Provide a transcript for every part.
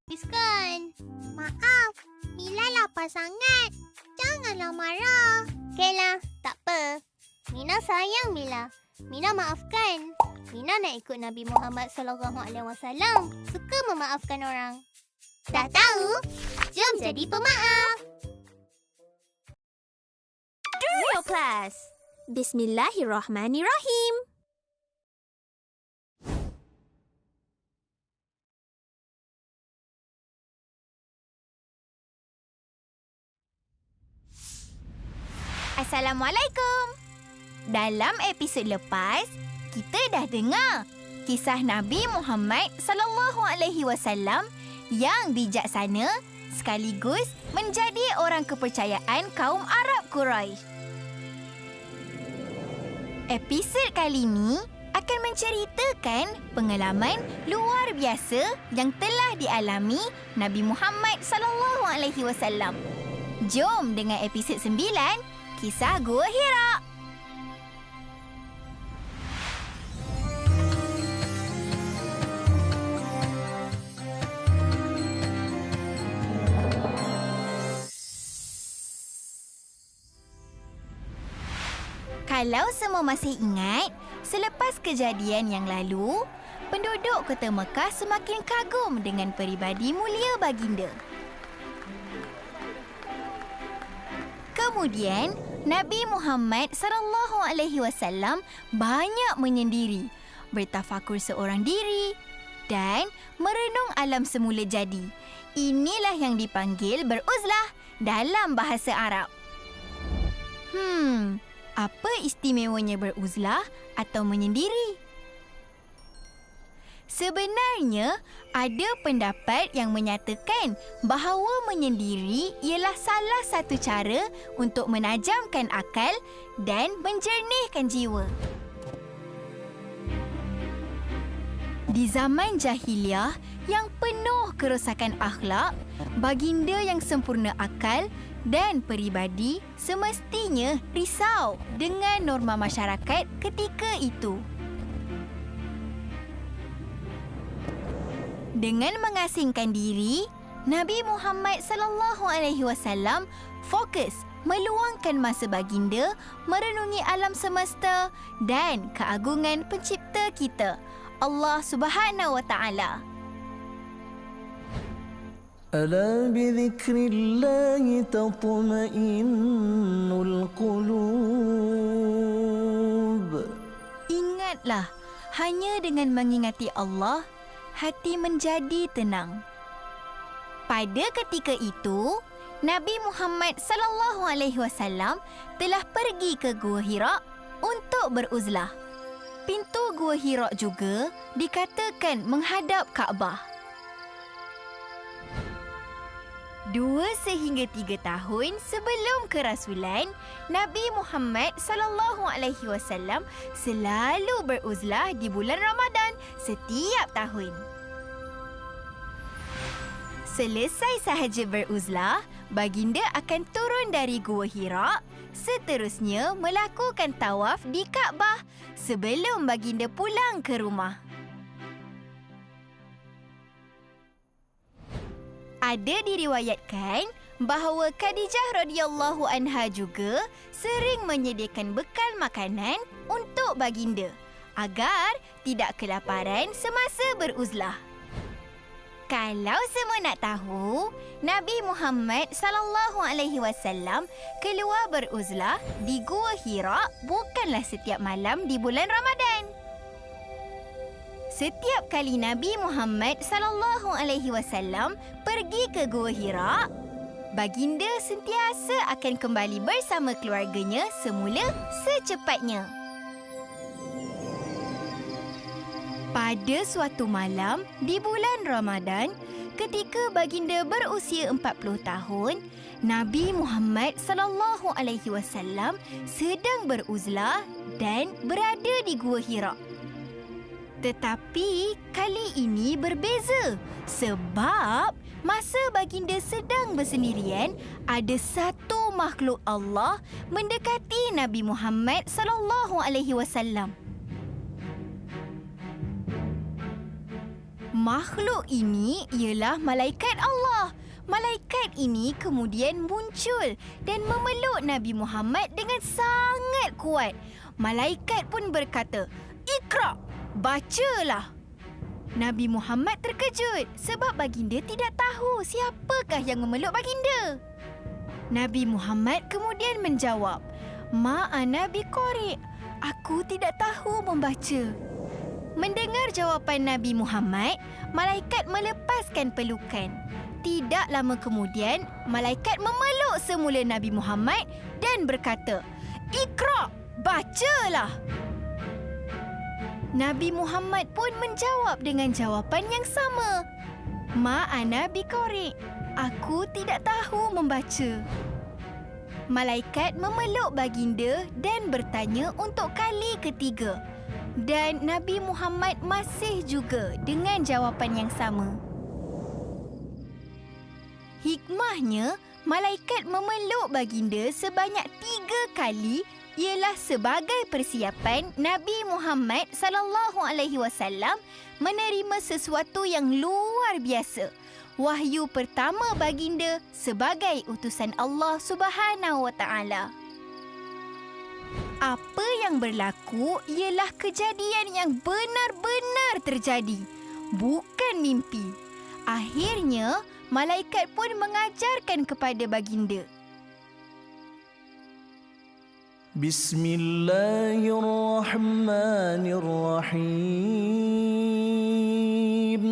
Habiskan. Maaf, Mila lapar sangat. Janganlah marah. Okeylah, tak apa. Mina sayang Mila. Mina maafkan. Mina nak ikut Nabi Muhammad SAW. Suka memaafkan orang. Dah tahu? Jom jadi pemaaf. Real Class. Bismillahirrahmanirrahim. Assalamualaikum. Dalam episod lepas, kita dah dengar kisah Nabi Muhammad SAW yang bijaksana sekaligus menjadi orang kepercayaan kaum Arab Quraisy. Episod kali ini akan menceritakan pengalaman luar biasa yang telah dialami Nabi Muhammad SAW. Jom dengar episod 9, Kisah Gua Hira. Kalau semua masih ingat, selepas kejadian yang lalu, penduduk kota Mekah semakin kagum dengan peribadi mulia baginda. Kemudian, Nabi Muhammad SAW banyak menyendiri, bertafakur seorang diri dan merenung alam semula jadi. Inilah yang dipanggil beruzlah dalam bahasa Arab. Apa istimewanya beruzlah atau menyendiri? Sebenarnya, ada pendapat yang menyatakan bahawa menyendiri ialah salah satu cara untuk menajamkan akal dan menjernihkan jiwa. Di zaman jahiliah yang penuh kerosakan akhlak, baginda yang sempurna akal dan peribadi semestinya risau dengan norma masyarakat ketika itu. Dengan mengasingkan diri, Nabi Muhammad SAW fokus meluangkan masa baginda merenungi alam semesta dan keagungan pencipta kita, Allah Subhanahu wa Ta'ala. ألا بذكر الله تطمئن القلوب. Ingatlah, hanya dengan mengingati Allah, hati menjadi tenang. Pada ketika itu, Nabi Muhammad SAW telah pergi ke Gua Hira untuk beruzlah. Pintu Gua Hira juga dikatakan menghadap Kaabah. 2 sehingga 3 tahun sebelum kerasulan, Nabi Muhammad SAW selalu beruzlah di bulan Ramadan setiap tahun. Selesai sahaja beruzlah, baginda akan turun dari Gua Hira, seterusnya melakukan tawaf di Kaabah sebelum baginda pulang ke rumah. Ada diriwayatkan bahawa Khadijah radhiyallahu anha juga sering menyediakan bekal makanan untuk baginda agar tidak kelaparan semasa beruzlah. Kalau semua nak tahu, Nabi Muhammad SAW keluar beruzlah di Gua Hira bukanlah setiap malam di bulan Ramadan. Setiap kali Nabi Muhammad SAW pergi ke Gua Hira, baginda sentiasa akan kembali bersama keluarganya semula secepatnya. Pada suatu malam di bulan Ramadan, ketika baginda berusia 40 tahun, Nabi Muhammad SAW sedang beruzlah dan berada di Gua Hira. Tetapi kali ini berbeza sebab masa baginda sedang bersendirian, ada satu makhluk Allah mendekati Nabi Muhammad SAW. Makhluk ini ialah malaikat Allah. Malaikat ini kemudian muncul dan memeluk Nabi Muhammad dengan sangat kuat. Malaikat pun berkata, "Iqra, bacalah." Nabi Muhammad terkejut sebab baginda tidak tahu siapakah yang memeluk baginda. Nabi Muhammad kemudian menjawab, "Ma ana biqari', aku tidak tahu membaca." Mendengar jawapan Nabi Muhammad, malaikat melepaskan pelukan. Tidak lama kemudian, malaikat memeluk semula Nabi Muhammad dan berkata, "Iqra, bacalah." Nabi Muhammad pun menjawab dengan jawapan yang sama. "Ma ana biqari', aku tidak tahu membaca." Malaikat memeluk baginda dan bertanya untuk kali ketiga. Dan Nabi Muhammad masih juga dengan jawapan yang sama. Hikmahnya, malaikat memeluk baginda sebanyak 3 kali ialah sebagai persiapan Nabi Muhammad SAW menerima sesuatu yang luar biasa. Wahyu pertama baginda sebagai utusan Allah Subhanahu Wa Taala. Apa yang berlaku ialah kejadian yang benar-benar terjadi, bukan mimpi. Akhirnya, malaikat pun mengajarkan kepada baginda. Bismillahirrahmanirrahim.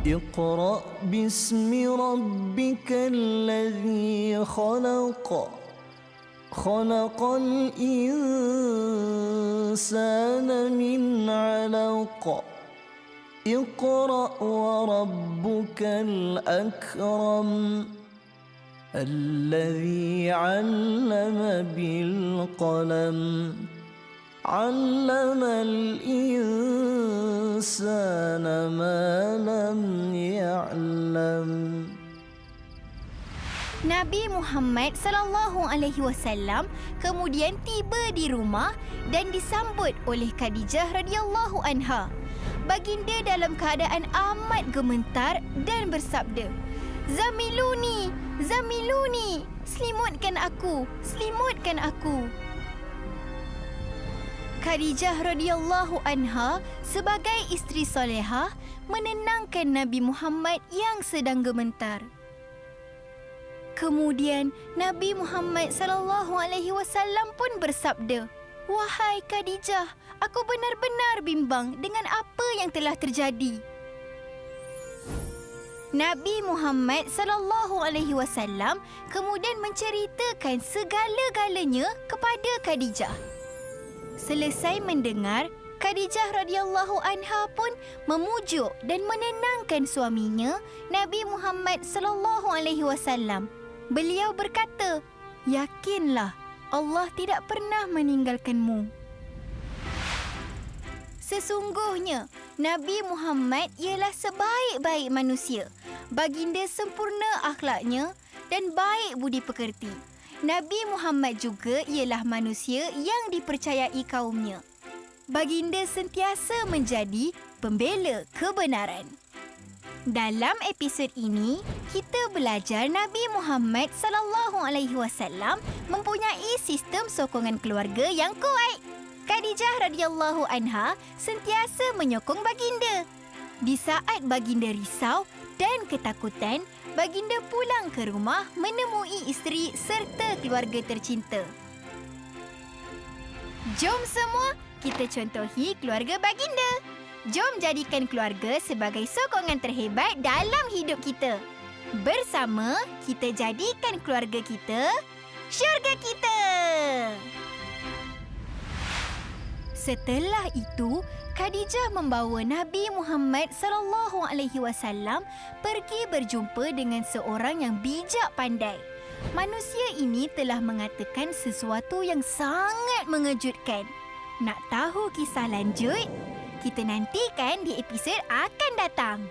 Iqra' bismi rabbikal ladzi khalaq. خلق الإنسان من علق اقرأ وربك الأكرم الذي علم بالقلم علم الإنسان ما لم يعلم. Nabi Muhammad SAW kemudian tiba di rumah dan disambut oleh Khadijah radhiyallahu anha. Baginda dalam keadaan amat gemetar dan bersabda, "Zamiluni, zamiluni, selimutkan aku, selimutkan aku." Khadijah radhiyallahu anha sebagai isteri solehah menenangkan Nabi Muhammad yang sedang gemetar. Kemudian Nabi Muhammad SAW pun bersabda, "Wahai Khadijah, aku benar-benar bimbang dengan apa yang telah terjadi." Nabi Muhammad SAW kemudian menceritakan segala-galanya kepada Khadijah. Selesai mendengar, Khadijah radhiyallahu anha pun memujuk dan menenangkan suaminya, Nabi Muhammad SAW. Beliau berkata, "Yakinlah, Allah tidak pernah meninggalkanmu." Sesungguhnya, Nabi Muhammad ialah sebaik-baik manusia. Baginda sempurna akhlaknya dan baik budi pekerti. Nabi Muhammad juga ialah manusia yang dipercayai kaumnya. Baginda sentiasa menjadi pembela kebenaran. Dalam episod ini, kita belajar Nabi Muhammad SAW mempunyai sistem sokongan keluarga yang kuat. Khadijah radhiyallahu anha sentiasa menyokong baginda. Di saat baginda risau dan ketakutan, baginda pulang ke rumah menemui isteri serta keluarga tercinta. Jom semua kita contohi keluarga baginda. Jom jadikan keluarga sebagai sokongan terhebat dalam hidup kita. Bersama, kita jadikan keluarga kita syurga kita. Setelah itu, Khadijah membawa Nabi Muhammad SAW pergi berjumpa dengan seorang yang bijak pandai. Manusia ini telah mengatakan sesuatu yang sangat mengejutkan. Nak tahu kisah lanjut? Kita nantikan di episod akan datang.